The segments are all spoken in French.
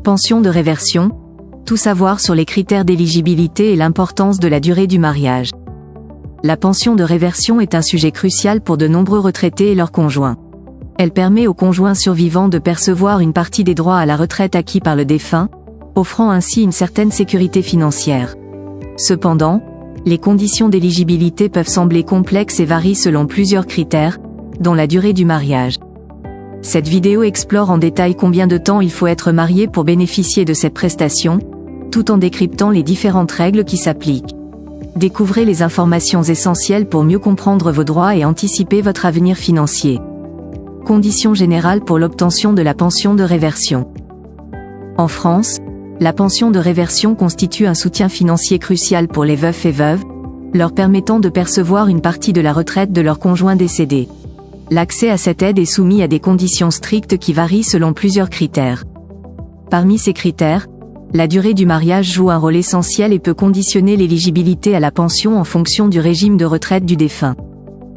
Pension de réversion. Tout savoir sur les critères d'éligibilité et l'importance de la durée du mariage. La pension de réversion est un sujet crucial pour de nombreux retraités et leurs conjoints. Elle permet aux conjoints survivants de percevoir une partie des droits à la retraite acquis par le défunt, offrant ainsi une certaine sécurité financière. Cependant, les conditions d'éligibilité peuvent sembler complexes et varient selon plusieurs critères, dont la durée du mariage. Cette vidéo explore en détail combien de temps il faut être marié pour bénéficier de cette prestation, tout en décryptant les différentes règles qui s'appliquent. Découvrez les informations essentielles pour mieux comprendre vos droits et anticiper votre avenir financier. Conditions générales pour l'obtention de la pension de réversion. En France, la pension de réversion constitue un soutien financier crucial pour les veufs et veuves, leur permettant de percevoir une partie de la retraite de leur conjoint décédé. L'accès à cette aide est soumis à des conditions strictes qui varient selon plusieurs critères. Parmi ces critères, la durée du mariage joue un rôle essentiel et peut conditionner l'éligibilité à la pension en fonction du régime de retraite du défunt.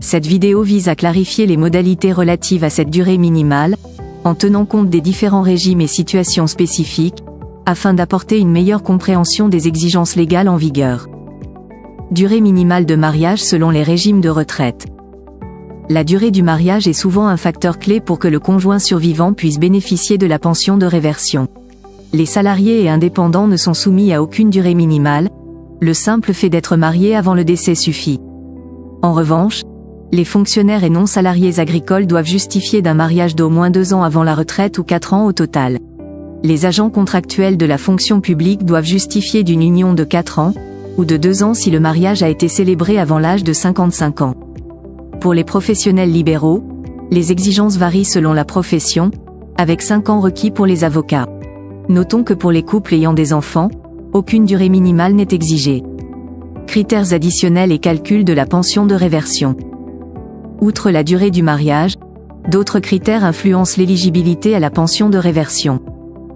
Cette vidéo vise à clarifier les modalités relatives à cette durée minimale, en tenant compte des différents régimes et situations spécifiques, afin d'apporter une meilleure compréhension des exigences légales en vigueur. Durée minimale de mariage selon les régimes de retraite. La durée du mariage est souvent un facteur clé pour que le conjoint survivant puisse bénéficier de la pension de réversion. Les salariés et indépendants ne sont soumis à aucune durée minimale, le simple fait d'être marié avant le décès suffit. En revanche, les fonctionnaires et non-salariés agricoles doivent justifier d'un mariage d'au moins 2 ans avant la retraite ou 4 ans au total. Les agents contractuels de la fonction publique doivent justifier d'une union de 4 ans, ou de 2 ans si le mariage a été célébré avant l'âge de 55 ans. Pour les professionnels libéraux, les exigences varient selon la profession, avec 5 ans requis pour les avocats. Notons que pour les couples ayant des enfants, aucune durée minimale n'est exigée. Critères additionnels et calcul de la pension de réversion. Outre la durée du mariage, d'autres critères influencent l'éligibilité à la pension de réversion.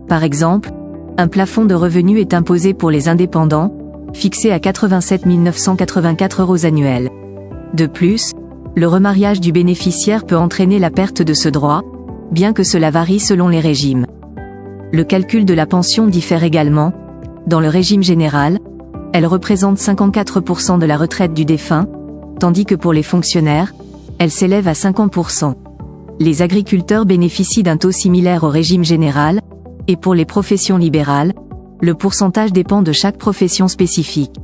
Par exemple, un plafond de revenus est imposé pour les indépendants, fixé à 87 984 € annuels. De plus, le remariage du bénéficiaire peut entraîner la perte de ce droit, bien que cela varie selon les régimes. Le calcul de la pension diffère également. Dans le régime général, elle représente 54% de la retraite du défunt, tandis que pour les fonctionnaires, elle s'élève à 50%. Les agriculteurs bénéficient d'un taux similaire au régime général, et pour les professions libérales, le pourcentage dépend de chaque profession spécifique.